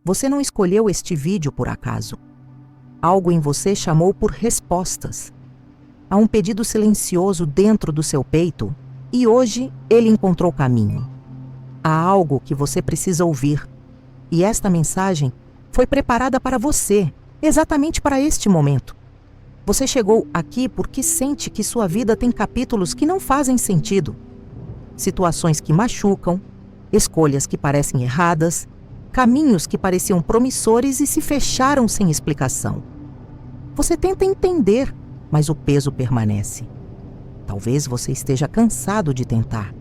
Você não escolheu este vídeo por acaso. Algo em você chamou por respostas. Há um pedido silencioso dentro do seu peito e hoje ele encontrou caminho. Há algo que você precisa ouvir. E esta mensagem foi preparada para você, exatamente para este momento. Você chegou aqui porque sente que sua vida tem capítulos que não fazem sentido. Situações que machucam, escolhas que parecem erradas, caminhos que pareciam promissores e se fecharam sem explicação. Você tenta entender, mas o peso permanece. Talvez você esteja cansado de tentar,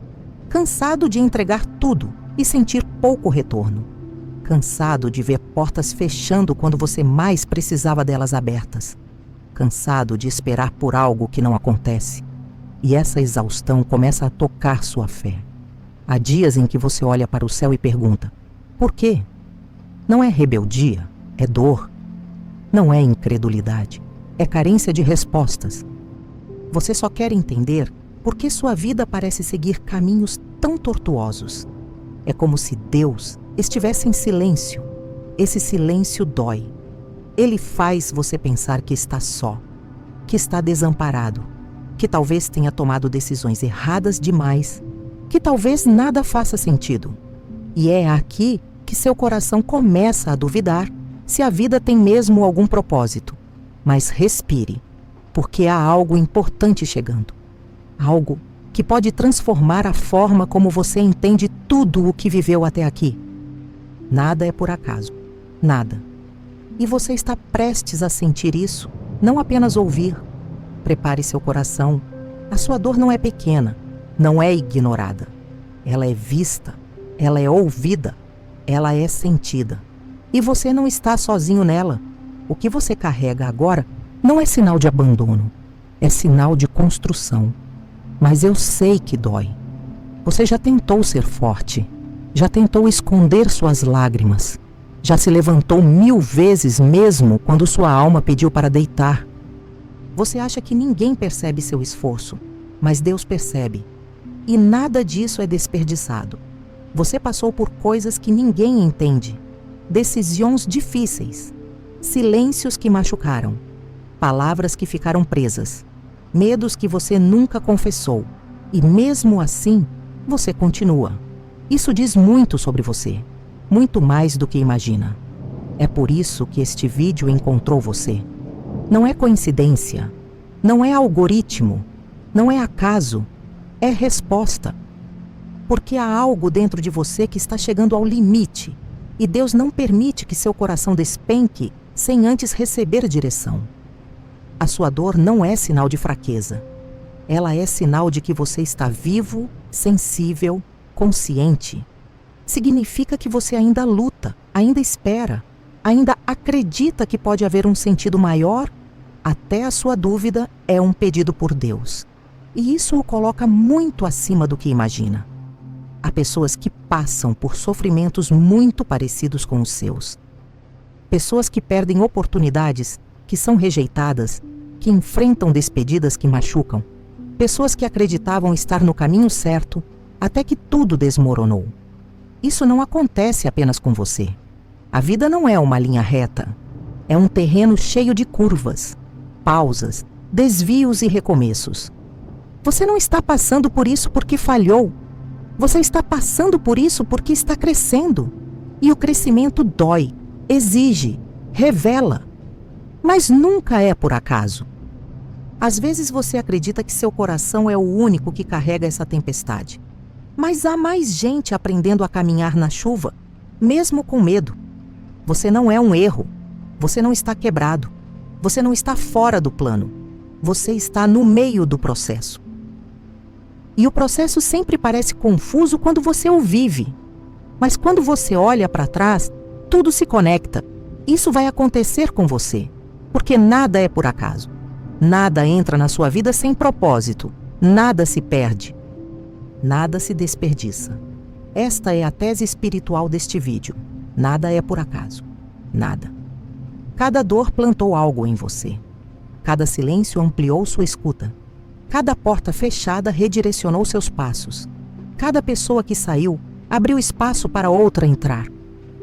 cansado de entregar tudo e sentir pouco retorno, cansado de ver portas fechando quando você mais precisava delas abertas, cansado de esperar por algo que não acontece. E essa exaustão começa a tocar sua fé. Há dias em que você olha para o céu e pergunta: por quê? Não é rebeldia, é dor. Não é incredulidade, é carência de respostas. Você só quer entender por que sua vida parece seguir caminhos tão tortuosos. É como se Deus estivesse em silêncio. Esse silêncio dói. Ele faz você pensar que está só, que está desamparado, que talvez tenha tomado decisões erradas demais, que talvez nada faça sentido. E é aqui que seu coração começa a duvidar se a vida tem mesmo algum propósito. Mas respire, porque há algo importante chegando. Algo que pode transformar a forma como você entende tudo o que viveu até aqui. Nada é por acaso. Nada. E você está prestes a sentir isso, não apenas ouvir. Prepare seu coração. A sua dor não é pequena, não é ignorada. Ela é vista, ela é ouvida, ela é sentida. E você não está sozinho nela. O que você carrega agora não é sinal de abandono, é sinal de construção. Mas eu sei que dói. Você já tentou ser forte, já tentou esconder suas lágrimas, já se levantou 1000 vezes mesmo quando sua alma pediu para deitar. Você acha que ninguém percebe seu esforço, mas Deus percebe. E nada disso é desperdiçado. Você passou por coisas que ninguém entende, decisões difíceis, silêncios que machucaram, palavras que ficaram presas, medos que você nunca confessou. E mesmo assim, você continua. Isso diz muito sobre você, muito mais do que imagina. É por isso que este vídeo encontrou você. Não é coincidência, não é algoritmo, não é acaso, é resposta. Porque há algo dentro de você que está chegando ao limite e Deus não permite que seu coração despenque sem antes receber direção. A sua dor não é sinal de fraqueza. Ela é sinal de que você está vivo, sensível, consciente. Significa que você ainda luta, ainda espera, ainda acredita que pode haver um sentido maior. Até a sua dúvida é um pedido por Deus. E isso o coloca muito acima do que imagina. Há pessoas que passam por sofrimentos muito parecidos com os seus. Pessoas que perdem oportunidades, que são rejeitadas, que enfrentam despedidas que machucam. Pessoas que acreditavam estar no caminho certo, até que tudo desmoronou. Isso não acontece apenas com você. A vida não é uma linha reta. É um terreno cheio de curvas, pausas, desvios e recomeços. Você não está passando por isso porque falhou. Você está passando por isso porque está crescendo. E o crescimento dói, exige, revela. Mas nunca é por acaso. Às vezes você acredita que seu coração é o único que carrega essa tempestade. Mas há mais gente aprendendo a caminhar na chuva, mesmo com medo. Você não é um erro. Você não está quebrado. Você não está fora do plano. Você está no meio do processo. E o processo sempre parece confuso quando você o vive. Mas quando você olha para trás, tudo se conecta. Isso vai acontecer com você, porque nada é por acaso. Nada entra na sua vida sem propósito. Nada se perde. Nada se desperdiça. Esta é a tese espiritual deste vídeo. Nada é por acaso. Nada. Cada dor plantou algo em você. Cada silêncio ampliou sua escuta. Cada porta fechada redirecionou seus passos. Cada pessoa que saiu abriu espaço para outra entrar.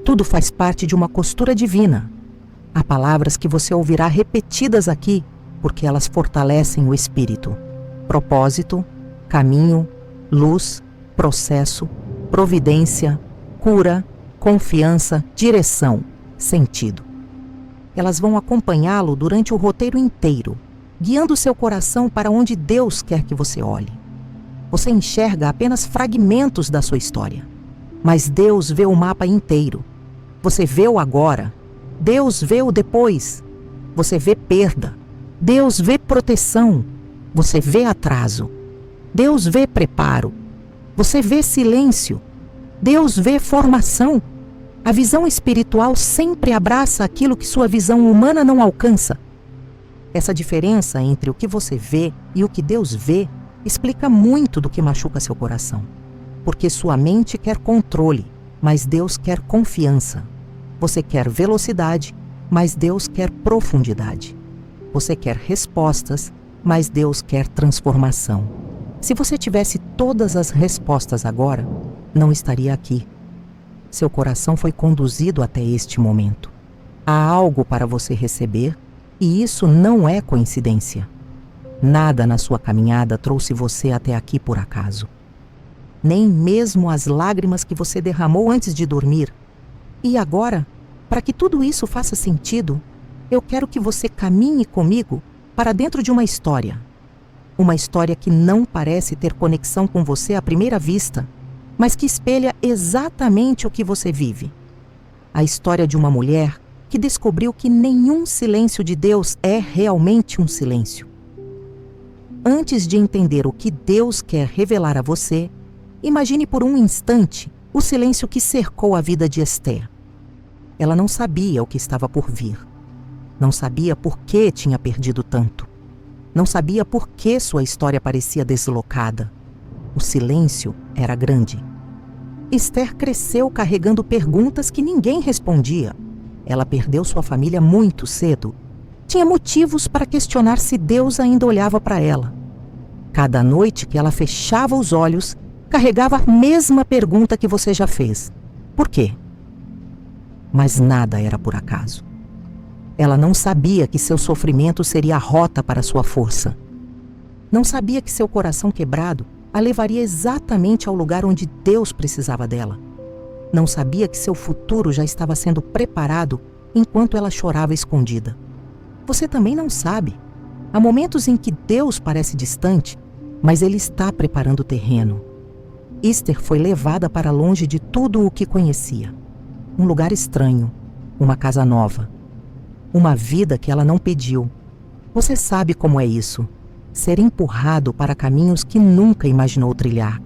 Tudo faz parte de uma costura divina. Há palavras que você ouvirá repetidas aqui porque elas fortalecem o espírito. Propósito, caminho, luz, processo, providência, cura, confiança, direção, sentido. Elas vão acompanhá-lo durante o roteiro inteiro, guiando seu coração para onde Deus quer que você olhe. Você enxerga apenas fragmentos da sua história, mas Deus vê o mapa inteiro. Você vê o agora, Deus vê o depois. Você vê perda, Deus vê proteção. Você vê atraso, Deus vê preparo. Você vê silêncio, Deus vê formação. A visão espiritual sempre abraça aquilo que sua visão humana não alcança. Essa diferença entre o que você vê e o que Deus vê explica muito do que machuca seu coração. Porque sua mente quer controle, mas Deus quer confiança. Você quer velocidade, mas Deus quer profundidade. Você quer respostas, mas Deus quer transformação. Se você tivesse todas as respostas agora, não estaria aqui. Seu coração foi conduzido até este momento. Há algo para você receber, e isso não é coincidência. Nada na sua caminhada trouxe você até aqui por acaso. Nem mesmo as lágrimas que você derramou antes de dormir. E agora, para que tudo isso faça sentido, eu quero que você caminhe comigo para dentro de uma história. Uma história que não parece ter conexão com você à primeira vista, mas que espelha exatamente o que você vive. A história de uma mulher que descobriu que nenhum silêncio de Deus é realmente um silêncio. Antes de entender o que Deus quer revelar a você, imagine por um instante o silêncio que cercou a vida de Esther. Ela não sabia o que estava por vir. Não sabia por que tinha perdido tanto. Não sabia por que sua história parecia deslocada. O silêncio era grande. Esther cresceu carregando perguntas que ninguém respondia. Ela perdeu sua família muito cedo. Tinha motivos para questionar se Deus ainda olhava para ela. Cada noite que ela fechava os olhos, carregava a mesma pergunta que você já fez. Por quê? Mas nada era por acaso. Ela não sabia que seu sofrimento seria a rota para sua força. Não sabia que seu coração quebrado a levaria exatamente ao lugar onde Deus precisava dela. Não sabia que seu futuro já estava sendo preparado enquanto ela chorava escondida. Você também não sabe. Há momentos em que Deus parece distante, mas Ele está preparando o terreno. Esther foi levada para longe de tudo o que conhecia. Um lugar estranho, uma casa nova, uma vida que ela não pediu. Você sabe como é isso, ser empurrado para caminhos que nunca imaginou trilhar.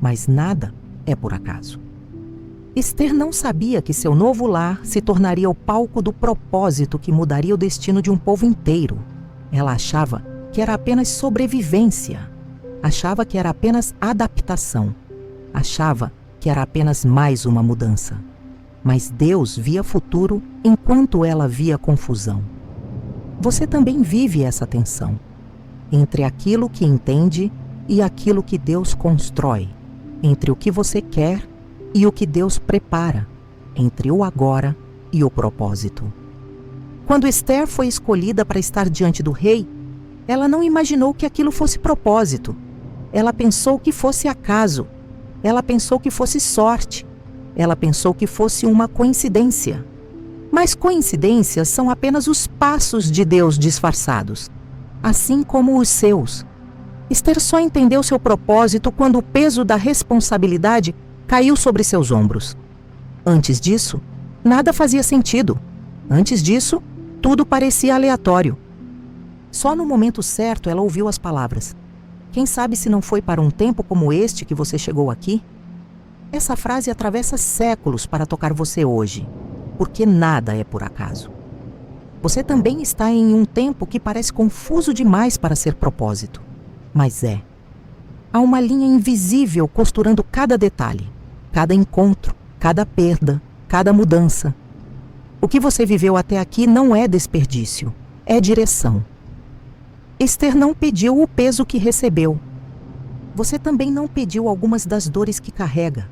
Mas nada é por acaso. Esther não sabia que seu novo lar se tornaria o palco do propósito que mudaria o destino de um povo inteiro. Ela achava que era apenas sobrevivência. Achava que era apenas adaptação. Achava que era apenas mais uma mudança. Mas Deus via futuro enquanto ela via confusão. Você também vive essa tensão entre aquilo que entende e aquilo que Deus constrói, entre o que você quer e o que Deus prepara, entre o agora e o propósito. Quando Esther foi escolhida para estar diante do rei, ela não imaginou que aquilo fosse propósito. Ela pensou que fosse acaso. Ela pensou que fosse sorte. Ela pensou que fosse uma coincidência. Mas coincidências são apenas os passos de Deus disfarçados, assim como os seus. Esther só entendeu seu propósito quando o peso da responsabilidade caiu sobre seus ombros. Antes disso, nada fazia sentido. Antes disso, tudo parecia aleatório. Só no momento certo ela ouviu as palavras: "Quem sabe se não foi para um tempo como este que você chegou aqui?" Essa frase atravessa séculos para tocar você hoje, porque nada é por acaso. Você também está em um tempo que parece confuso demais para ser propósito, mas é. Há uma linha invisível costurando cada detalhe, cada encontro, cada perda, cada mudança. O que você viveu até aqui não é desperdício, é direção. Esther não pediu o peso que recebeu. Você também não pediu algumas das dores que carrega,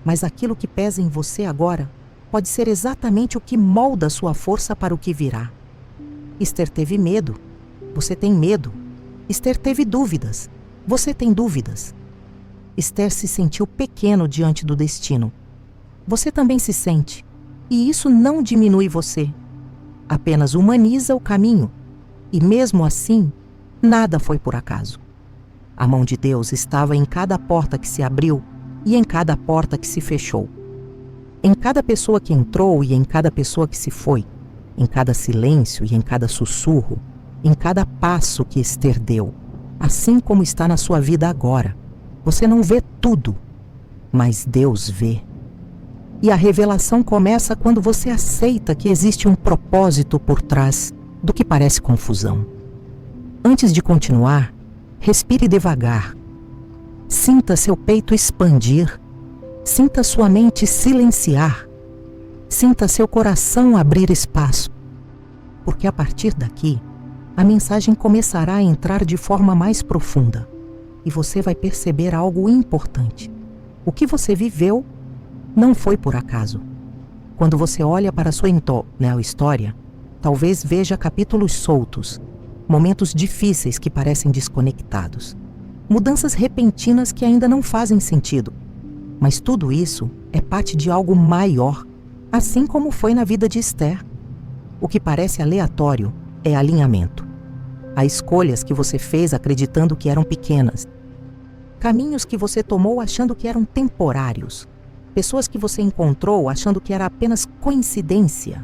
mas aquilo que pesa em você agora pode ser exatamente o que molda sua força para o que virá. Esther teve medo. Você tem medo. Esther teve dúvidas. Você tem dúvidas. Esther se sentiu pequeno diante do destino. Você também se sente. E isso não diminui você. Apenas humaniza o caminho. E mesmo assim, nada foi por acaso. A mão de Deus estava em cada porta que se abriu e em cada porta que se fechou. Em cada pessoa que entrou e em cada pessoa que se foi. Em cada silêncio e em cada sussurro. Em cada passo que Esther deu. Assim como está na sua vida agora. Você não vê tudo, mas Deus vê. E a revelação começa quando você aceita que existe um propósito por trás do que parece confusão. Antes de continuar, respire devagar. Sinta seu peito expandir. Sinta sua mente silenciar. Sinta seu coração abrir espaço. Porque a partir daqui, a mensagem começará a entrar de forma mais profunda. E você vai perceber algo importante. O que você viveu não foi por acaso. Quando você olha para a sua história, talvez veja capítulos soltos, momentos difíceis que parecem desconectados, mudanças repentinas que ainda não fazem sentido. Mas tudo isso é parte de algo maior, assim como foi na vida de Esther. O que parece aleatório é alinhamento. Há escolhas que você fez acreditando que eram pequenas. Caminhos que você tomou achando que eram temporários. Pessoas que você encontrou achando que era apenas coincidência.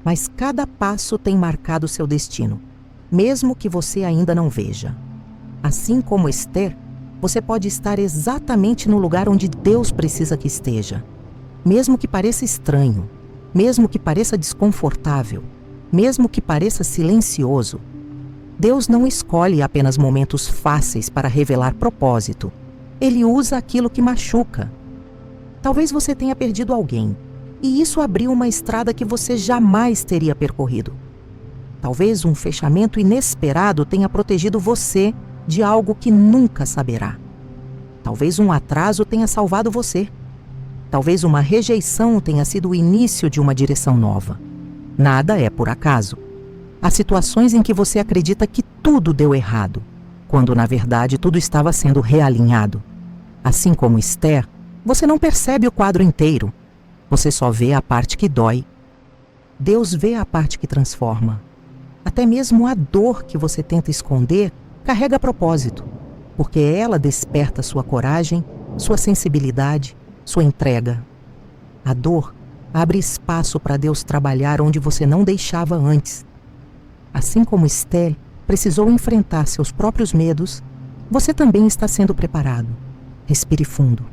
Mas cada passo tem marcado seu destino, mesmo que você ainda não veja. Assim como Esther, você pode estar exatamente no lugar onde Deus precisa que esteja. Mesmo que pareça estranho, mesmo que pareça desconfortável, mesmo que pareça silencioso. Deus não escolhe apenas momentos fáceis para revelar propósito. Ele usa aquilo que machuca. Talvez você tenha perdido alguém, e isso abriu uma estrada que você jamais teria percorrido. Talvez um fechamento inesperado tenha protegido você de algo que nunca saberá. Talvez um atraso tenha salvado você. Talvez uma rejeição tenha sido o início de uma direção nova. Nada é por acaso. Há situações em que você acredita que tudo deu errado, quando na verdade tudo estava sendo realinhado. Assim como Esther, você não percebe o quadro inteiro. Você só vê a parte que dói. Deus vê a parte que transforma. Até mesmo a dor que você tenta esconder carrega propósito, porque ela desperta sua coragem, sua sensibilidade, sua entrega. A dor abre espaço para Deus trabalhar onde você não deixava antes. Assim como Esther precisou enfrentar seus próprios medos, você também está sendo preparado. Respire fundo.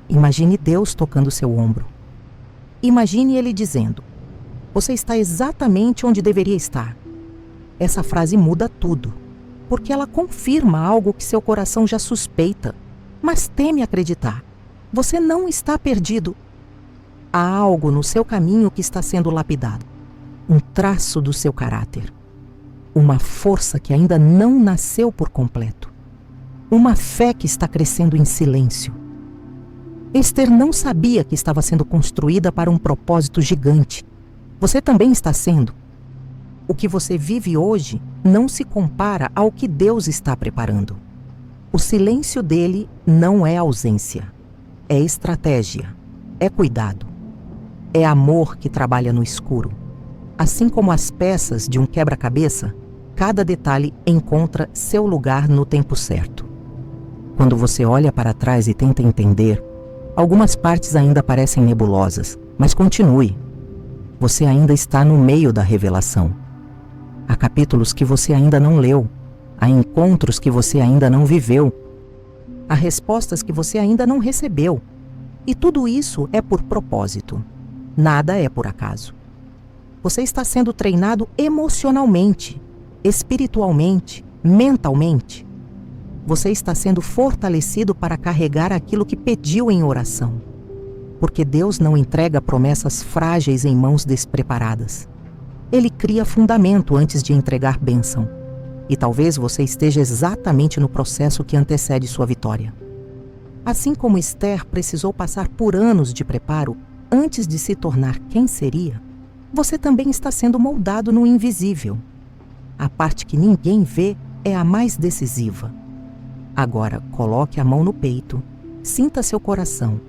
Imagine Deus tocando seu ombro. Imagine Ele dizendo: você está exatamente onde deveria estar. Essa frase muda tudo, porque ela confirma algo que seu coração já suspeita, mas teme acreditar. Você não está perdido. Há algo no seu caminho que está sendo lapidado. Um traço do seu caráter. Uma força que ainda não nasceu por completo. Uma fé que está crescendo em silêncio. Esther não sabia que estava sendo construída para um propósito gigante. Você também está sendo. O que você vive hoje não se compara ao que Deus está preparando. O silêncio dele não é ausência. É estratégia. É cuidado. É amor que trabalha no escuro. Assim como as peças de um quebra-cabeça, cada detalhe encontra seu lugar no tempo certo. Quando você olha para trás e tenta entender, algumas partes ainda parecem nebulosas, mas continue. Você ainda está no meio da revelação. Há capítulos que você ainda não leu. Há encontros que você ainda não viveu. Há respostas que você ainda não recebeu. E tudo isso é por propósito. Nada é por acaso. Você está sendo treinado emocionalmente, espiritualmente, mentalmente. Você está sendo fortalecido para carregar aquilo que pediu em oração. Porque Deus não entrega promessas frágeis em mãos despreparadas. Ele cria fundamento antes de entregar bênção. E talvez você esteja exatamente no processo que antecede sua vitória. Assim como Esther precisou passar por anos de preparo, antes de se tornar quem seria, você também está sendo moldado no invisível. A parte que ninguém vê é a mais decisiva. Agora, coloque a mão no peito, sinta seu coração.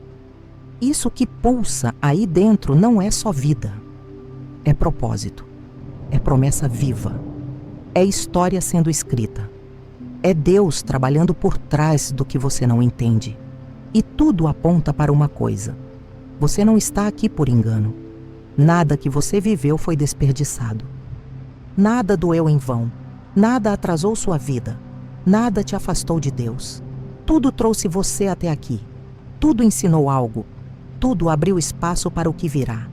Isso que pulsa aí dentro não é só vida. É propósito. É promessa viva. É história sendo escrita. É Deus trabalhando por trás do que você não entende. E tudo aponta para uma coisa. Você não está aqui por engano. Nada que você viveu foi desperdiçado. Nada doeu em vão. Nada atrasou sua vida. Nada te afastou de Deus. Tudo trouxe você até aqui. Tudo ensinou algo. Tudo abriu espaço para o que virá.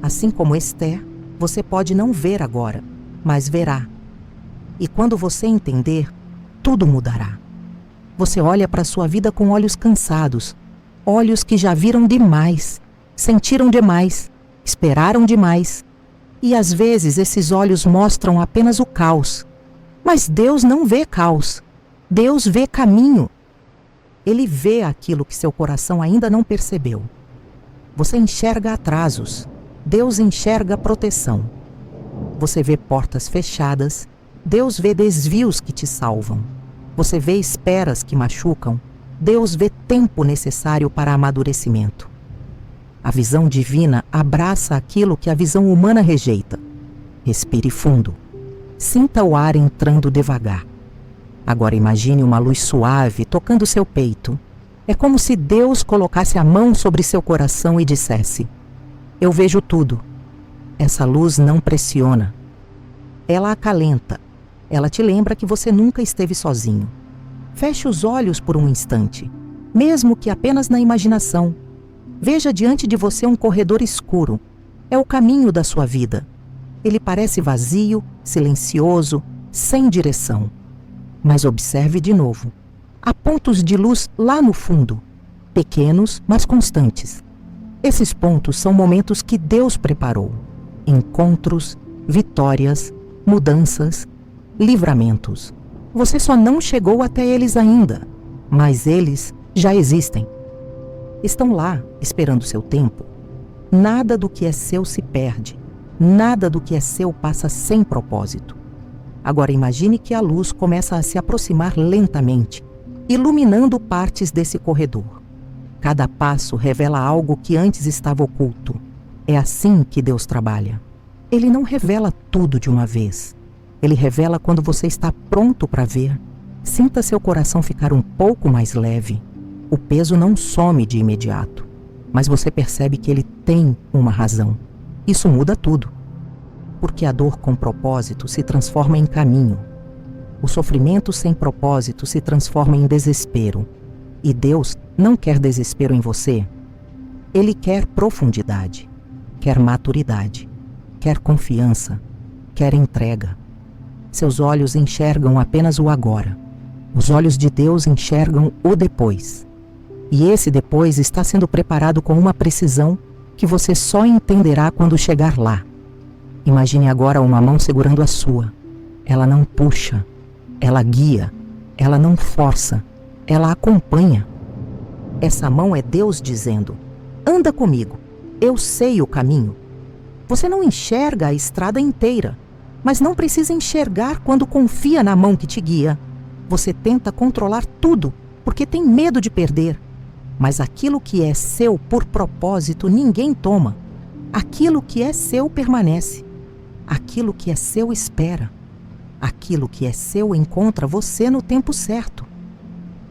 Assim como Esther, você pode não ver agora, mas verá. E quando você entender, tudo mudará. Você olha para sua vida com olhos cansados, olhos que já viram demais, sentiram demais, esperaram demais. E às vezes esses olhos mostram apenas o caos. Mas Deus não vê caos. Deus vê caminho. Ele vê aquilo que seu coração ainda não percebeu. Você enxerga atrasos. Deus enxerga proteção. Você vê portas fechadas. Deus vê desvios que te salvam. Você vê esperas que machucam. Deus vê tempo necessário para amadurecimento. A visão divina abraça aquilo que a visão humana rejeita. Respire fundo. Sinta o ar entrando devagar. Agora imagine uma luz suave tocando seu peito. É como se Deus colocasse a mão sobre seu coração e dissesse: eu vejo tudo. Essa luz não pressiona. Ela acalenta. Ela te lembra que você nunca esteve sozinho. Feche os olhos por um instante, mesmo que apenas na imaginação. Veja diante de você um corredor escuro. É o caminho da sua vida. Ele parece vazio, silencioso, sem direção. Mas observe de novo. Há pontos de luz lá no fundo, pequenos, mas constantes. Esses pontos são momentos que Deus preparou. Encontros, vitórias, mudanças, livramentos. Você só não chegou até eles ainda, mas eles já existem. Estão lá, esperando seu tempo. Nada do que é seu se perde. Nada do que é seu passa sem propósito. Agora imagine que a luz começa a se aproximar lentamente, iluminando partes desse corredor. Cada passo revela algo que antes estava oculto. É assim que Deus trabalha. Ele não revela tudo de uma vez. Ele revela quando você está pronto para ver. Sinta seu coração ficar um pouco mais leve. O peso não some de imediato, mas você percebe que ele tem uma razão. Isso muda tudo. Porque a dor com propósito se transforma em caminho. O sofrimento sem propósito se transforma em desespero. E Deus não quer desespero em você. Ele quer profundidade, quer maturidade, quer confiança, quer entrega. Seus olhos enxergam apenas o agora. Os olhos de Deus enxergam o depois. E esse depois está sendo preparado com uma precisão que você só entenderá quando chegar lá. Imagine agora uma mão segurando a sua. Ela não puxa, ela guia, ela não força, ela acompanha. Essa mão é Deus dizendo: anda comigo, eu sei o caminho. Você não enxerga a estrada inteira, mas não precisa enxergar quando confia na mão que te guia. Você tenta controlar tudo, porque tem medo de perder. Mas aquilo que é seu por propósito ninguém toma. Aquilo que é seu permanece. Aquilo que é seu espera. Aquilo que é seu encontra você no tempo certo.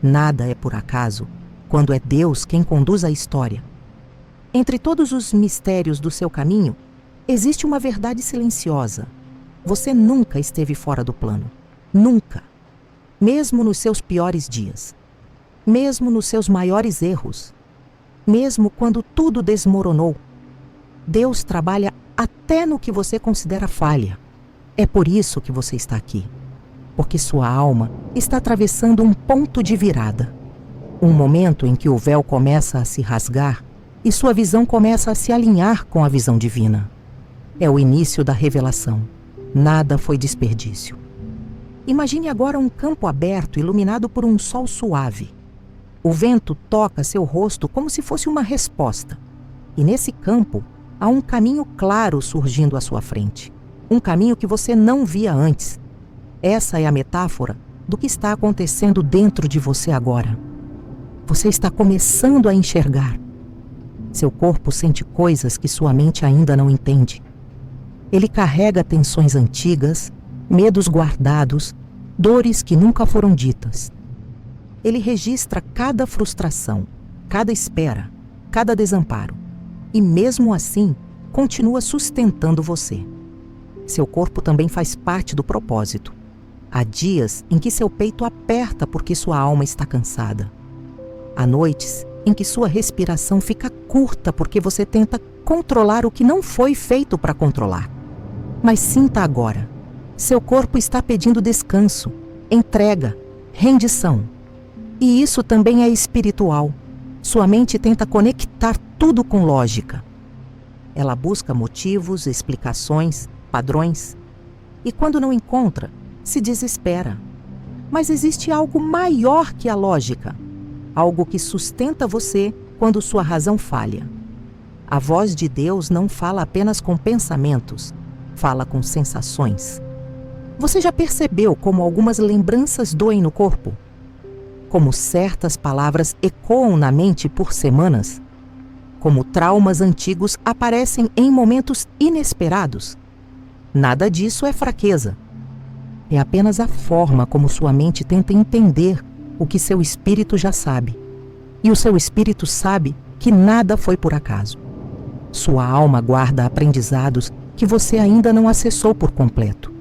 Nada é por acaso, quando é Deus quem conduz a história. Entre todos os mistérios do seu caminho, existe uma verdade silenciosa. Você nunca esteve fora do plano. Nunca. Mesmo nos seus piores dias. Mesmo nos seus maiores erros. Mesmo quando tudo desmoronou. Deus trabalha até no que você considera falha. É por isso que você está aqui. Porque sua alma está atravessando um ponto de virada. Um momento em que o véu começa a se rasgar e sua visão começa a se alinhar com a visão divina. É o início da revelação. Nada foi desperdício. Imagine agora um campo aberto iluminado por um sol suave. O vento toca seu rosto como se fosse uma resposta. E nesse campo, há um caminho claro surgindo à sua frente. Um caminho que você não via antes. Essa é a metáfora do que está acontecendo dentro de você agora. Você está começando a enxergar. Seu corpo sente coisas que sua mente ainda não entende. Ele carrega tensões antigas, medos guardados, dores que nunca foram ditas. Ele registra cada frustração, cada espera, cada desamparo. E mesmo assim, continua sustentando você. Seu corpo também faz parte do propósito. Há dias em que seu peito aperta porque sua alma está cansada. Há noites em que sua respiração fica curta porque você tenta controlar o que não foi feito para controlar. Mas sinta agora. Seu corpo está pedindo descanso, entrega, rendição. E isso também é espiritual. Sua mente tenta conectar tudo com lógica. Ela busca motivos, explicações, padrões. E quando não encontra, se desespera. Mas existe algo maior que a lógica. Algo que sustenta você quando sua razão falha. A voz de Deus não fala apenas com pensamentos, fala com sensações. Você já percebeu como algumas lembranças doem no corpo? Como certas palavras ecoam na mente por semanas? Como traumas antigos aparecem em momentos inesperados? Nada disso é fraqueza. É apenas a forma como sua mente tenta entender o que seu espírito já sabe. E o seu espírito sabe que nada foi por acaso. Sua alma guarda aprendizados que você ainda não acessou por completo.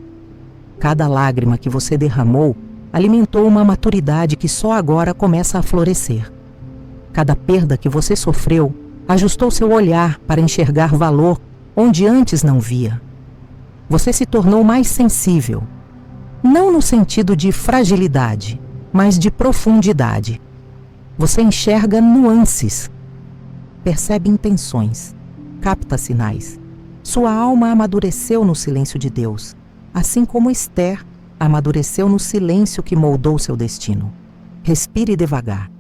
Cada lágrima que você derramou alimentou uma maturidade que só agora começa a florescer. Cada perda que você sofreu ajustou seu olhar para enxergar valor onde antes não via. Você se tornou mais sensível, não no sentido de fragilidade, mas de profundidade. Você enxerga nuances, percebe intenções, capta sinais. Sua alma amadureceu no silêncio de Deus, assim como Esther amadureceu no silêncio que moldou seu destino. Respire devagar.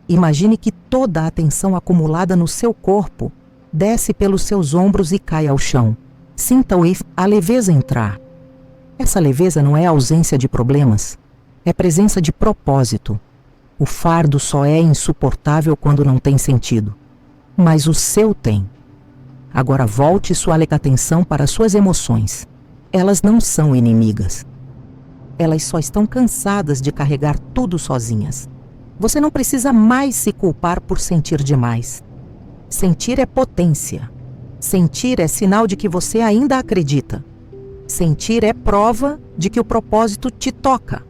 Imagine que toda a atenção acumulada no seu corpo desce pelos seus ombros e cai ao chão. Sinta a leveza entrar. Essa leveza não é ausência de problemas, é presença de propósito. O fardo só é insuportável quando não tem sentido. Mas o seu tem. Agora volte sua atenção para suas emoções. Elas não são inimigas. Elas só estão cansadas de carregar tudo sozinhas. Você não precisa mais se culpar por sentir demais. Sentir é potência. Sentir é sinal de que você ainda acredita. Sentir é prova de que o propósito te toca.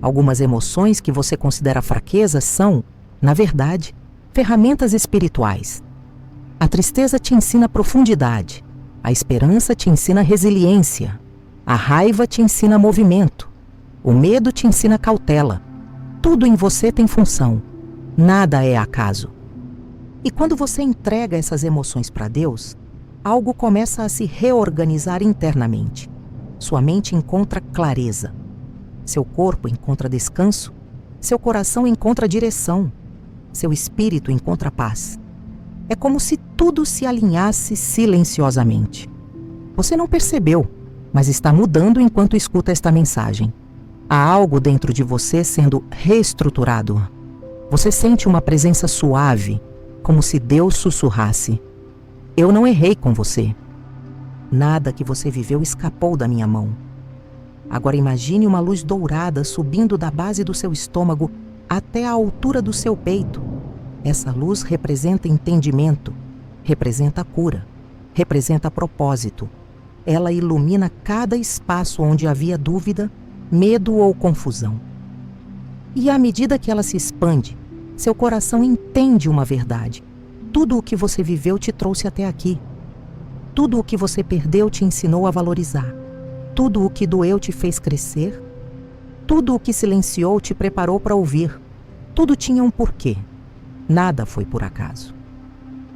Algumas emoções que você considera fraqueza são, na verdade, ferramentas espirituais. A tristeza te ensina profundidade. A esperança te ensina resiliência. A raiva te ensina movimento. O medo te ensina cautela. Tudo em você tem função. Nada é acaso. E quando você entrega essas emoções para Deus, algo começa a se reorganizar internamente. Sua mente encontra clareza. Seu corpo encontra descanso. Seu coração encontra direção. Seu espírito encontra paz. É como se tudo se alinhasse silenciosamente. Você não percebeu, mas está mudando enquanto escuta esta mensagem. Há algo dentro de você sendo reestruturado. Você sente uma presença suave, como se Deus sussurrasse: eu não errei com você. Nada que você viveu escapou da minha mão. Agora imagine uma luz dourada subindo da base do seu estômago até a altura do seu peito. Essa luz representa entendimento, representa cura, representa propósito. Ela ilumina cada espaço onde havia dúvida, medo ou confusão. E à medida que ela se expande, seu coração entende uma verdade. Tudo o que você viveu te trouxe até aqui. Tudo o que você perdeu te ensinou a valorizar. Tudo o que doeu te fez crescer. Tudo o que silenciou te preparou para ouvir. Tudo tinha um porquê. Nada foi por acaso.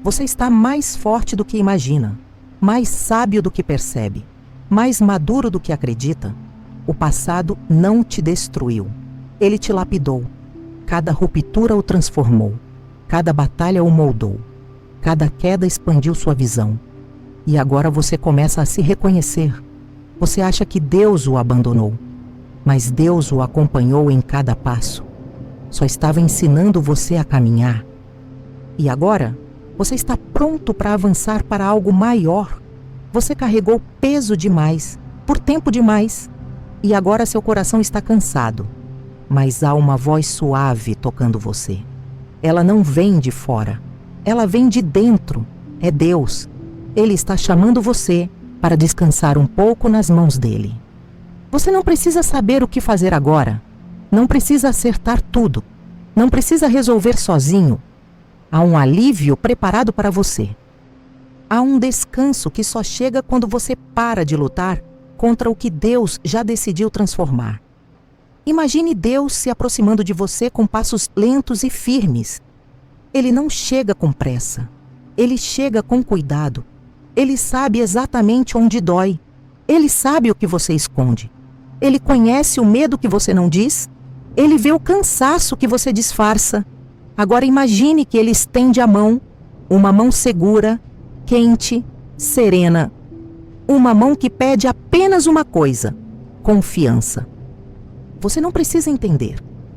Você está mais forte do que imagina, mais sábio do que percebe, mais maduro do que acredita. O passado não te destruiu. Ele te lapidou. Cada ruptura o transformou. Cada batalha o moldou. Cada queda expandiu sua visão. E agora você começa a se reconhecer. Você acha que Deus o abandonou, mas Deus o acompanhou em cada passo. Só estava ensinando você a caminhar. E agora, você está pronto para avançar para algo maior. Você carregou peso demais, por tempo demais. E agora seu coração está cansado. Mas há uma voz suave tocando você. Ela não vem de fora. Ela vem de dentro. É Deus. Ele está chamando você para descansar um pouco nas mãos dele. Você não precisa saber o que fazer agora. Não precisa acertar tudo. Não precisa resolver sozinho. Há um alívio preparado para você. Há um descanso que só chega quando você para de lutar contra o que Deus já decidiu transformar. Imagine Deus se aproximando de você com passos lentos e firmes. Ele não chega com pressa. Ele chega com cuidado. Ele sabe exatamente onde dói. Ele sabe o que você esconde. Ele conhece o medo que você não diz. Ele vê o cansaço que você disfarça. Agora imagine que ele estende a mão, uma mão segura, quente, serena. Uma mão que pede apenas uma coisa: confiança. Você não precisa entender,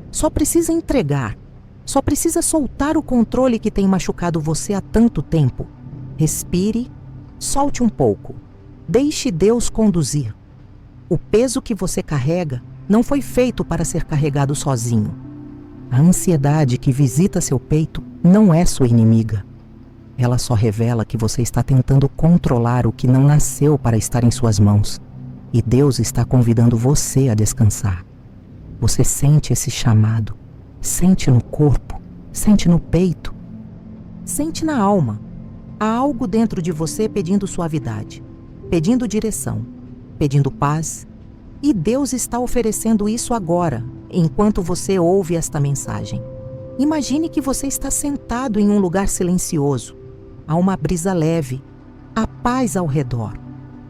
só precisa entregar. Só precisa soltar o controle que tem machucado você há tanto tempo. Respire, solte um pouco. Deixe Deus conduzir. O peso que você carrega não foi feito para ser carregado sozinho. A ansiedade que visita seu peito não é sua inimiga. Ela só revela que você está tentando controlar o que não nasceu para estar em suas mãos. E Deus está convidando você a descansar. Você sente esse chamado. Sente no corpo. Sente no peito. Sente na alma. Há algo dentro de você pedindo suavidade, pedindo direção, pedindo paz. E Deus está oferecendo isso agora, enquanto você ouve esta mensagem. Imagine que você está sentado em um lugar silencioso. Há uma brisa leve, há paz ao redor.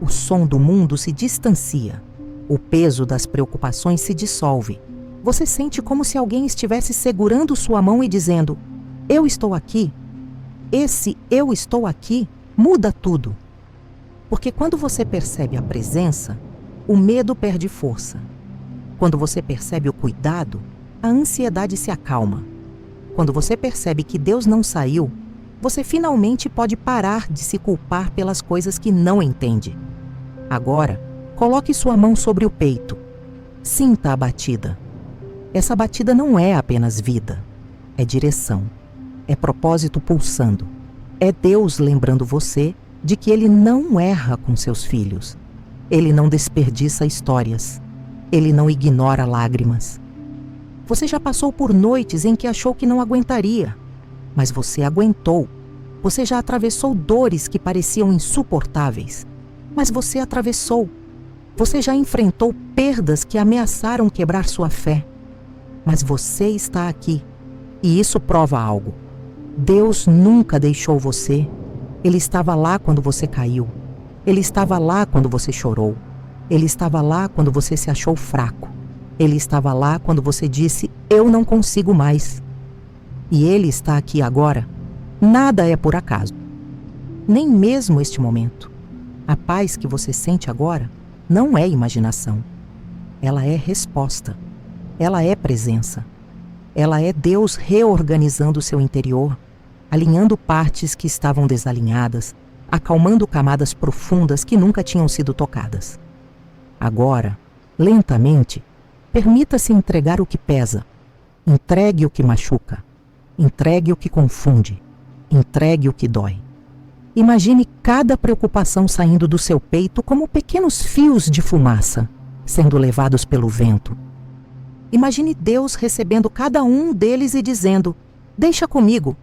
O som do mundo se distancia. O peso das preocupações se dissolve. Você sente como se alguém estivesse segurando sua mão e dizendo: eu estou aqui. Esse eu estou aqui muda tudo. Porque quando você percebe a presença, o medo perde força. Quando você percebe o cuidado, a ansiedade se acalma. Quando você percebe que Deus não saiu, você finalmente pode parar de se culpar pelas coisas que não entende. Agora, coloque sua mão sobre o peito. Sinta a batida. Essa batida não é apenas vida, é direção, é propósito pulsando. É Deus lembrando você de que Ele não erra com seus filhos. Ele não desperdiça histórias. Ele não ignora lágrimas. Você já passou por noites em que achou que não aguentaria, mas você aguentou. Você já atravessou dores que pareciam insuportáveis, mas você atravessou. Você já enfrentou perdas que ameaçaram quebrar sua fé, mas você está aqui. E isso prova algo. Deus nunca deixou você. Ele estava lá quando você caiu. Ele estava lá quando você chorou. Ele estava lá quando você se achou fraco. Ele estava lá quando você disse: eu não consigo mais. E Ele está aqui agora. Nada é por acaso. Nem mesmo este momento. A paz que você sente agora não é imaginação. Ela é resposta. Ela é presença. Ela é Deus reorganizando o seu interior, alinhando partes que estavam desalinhadas, acalmando camadas profundas que nunca tinham sido tocadas. Agora, lentamente, permita-se entregar o que pesa. Entregue o que machuca. Entregue o que confunde. Entregue o que dói. Imagine cada preocupação saindo do seu peito como pequenos fios de fumaça, sendo levados pelo vento. Imagine Deus recebendo cada um deles e dizendo: deixa comigo.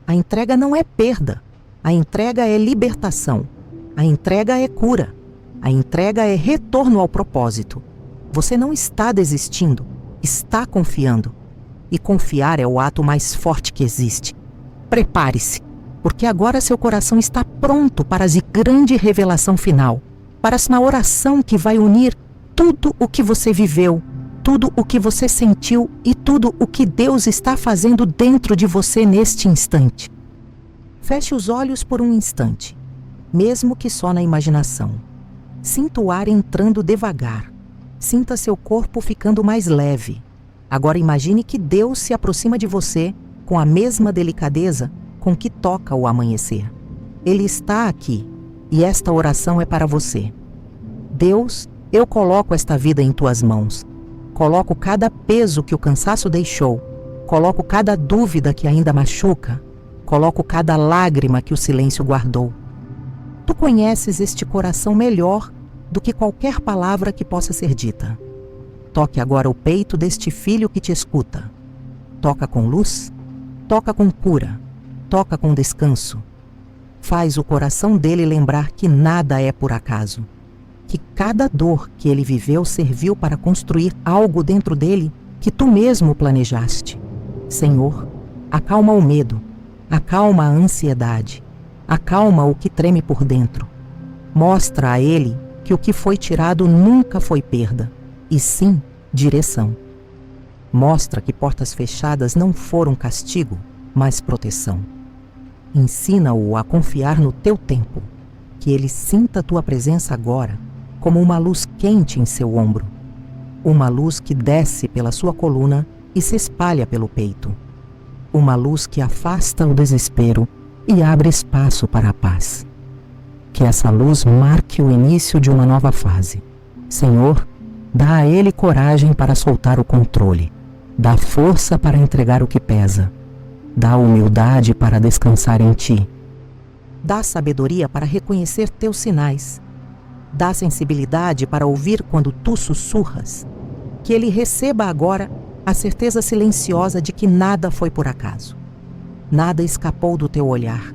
A entrega não é perda. A entrega é libertação. A entrega é cura. A entrega é retorno ao propósito. Você não está desistindo, está confiando. E confiar é o ato mais forte que existe. Prepare-se, porque agora seu coração está pronto para a grande revelação final, para uma oração que vai unir tudo o que você viveu, tudo o que você sentiu e tudo o que Deus está fazendo dentro de você neste instante. Feche os olhos por um instante, mesmo que só na imaginação. Sinta o ar entrando devagar. Sinta seu corpo ficando mais leve. Agora imagine que Deus se aproxima de você com a mesma delicadeza com que toca o amanhecer. Ele está aqui e esta oração é para você. Deus, eu coloco esta vida em tuas mãos. Coloco cada peso que o cansaço deixou. Coloco cada dúvida que ainda machuca. Coloco cada lágrima que o silêncio guardou. Tu conheces este coração melhor do que qualquer palavra que possa ser dita. Toque agora o peito deste filho que te escuta. Toca com luz, toca com cura, toca com descanso. Faz o coração dele lembrar que nada é por acaso, que cada dor que ele viveu serviu para construir algo dentro dele que tu mesmo planejaste. Senhor, acalma o medo, acalma a ansiedade, acalma o que treme por dentro. Mostra a ele que o que foi tirado nunca foi perda, e sim direção. Mostra que portas fechadas não foram castigo, mas proteção. Ensina-o a confiar no teu tempo, que ele sinta tua presença agora como uma luz quente em seu ombro, uma luz que desce pela sua coluna e se espalha pelo peito, uma luz que afasta o desespero e abre espaço para a paz. Que essa luz marque o início de uma nova fase. Senhor, dá a ele coragem para soltar o controle, dá força para entregar o que pesa, dá humildade para descansar em ti, dá sabedoria para reconhecer teus sinais, dá sensibilidade para ouvir quando tu sussurras. Que ele receba agora a certeza silenciosa de que nada foi por acaso. Nada escapou do teu olhar.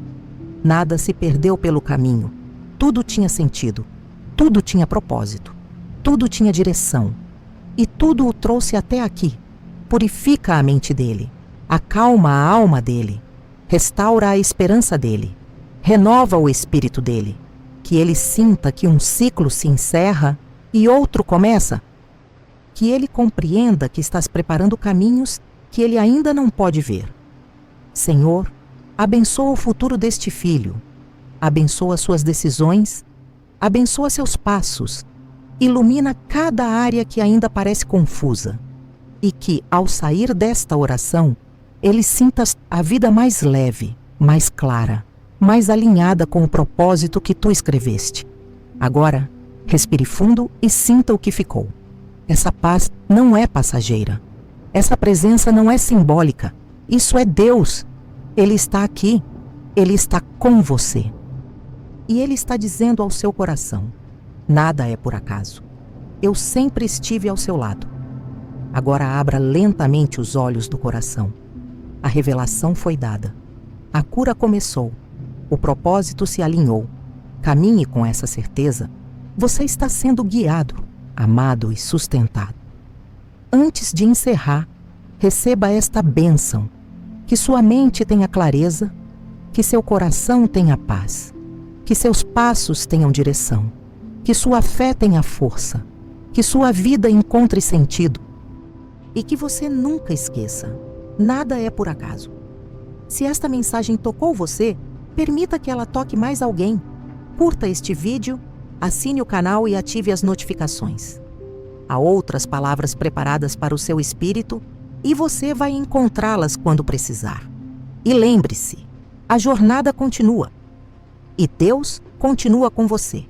Nada se perdeu pelo caminho. Tudo tinha sentido. Tudo tinha propósito. Tudo tinha direção. E tudo o trouxe até aqui. Purifica a mente dele. Acalma a alma dele. Restaura a esperança dele. Renova o espírito dele. Que ele sinta que um ciclo se encerra e outro começa. Que ele compreenda que estás preparando caminhos que ele ainda não pode ver. Senhor, abençoa o futuro deste filho. Abençoa suas decisões. Abençoa seus passos. Ilumina cada área que ainda parece confusa. E que, ao sair desta oração, ele sinta a vida mais leve, mais clara, mais alinhada com o propósito que tu escreveste. Agora, respire fundo e sinta o que ficou. Essa paz não é passageira. Essa presença não é simbólica. Isso é Deus. Ele está aqui. Ele está com você. E Ele está dizendo ao seu coração: nada é por acaso. Eu sempre estive ao seu lado. Agora abra lentamente os olhos do coração. A revelação foi dada. A cura começou. O propósito se alinhou. Caminhe com essa certeza. Você está sendo guiado, amado e sustentado. Antes de encerrar, receba esta bênção. Que sua mente tenha clareza, que seu coração tenha paz, que seus passos tenham direção, que sua fé tenha força, que sua vida encontre sentido e que você nunca esqueça, nada é por acaso. Se esta mensagem tocou você, permita que ela toque mais alguém. Curta este vídeo, assine o canal e ative as notificações. Há outras palavras preparadas para o seu espírito e você vai encontrá-las quando precisar. E lembre-se, a jornada continua. E Deus continua com você.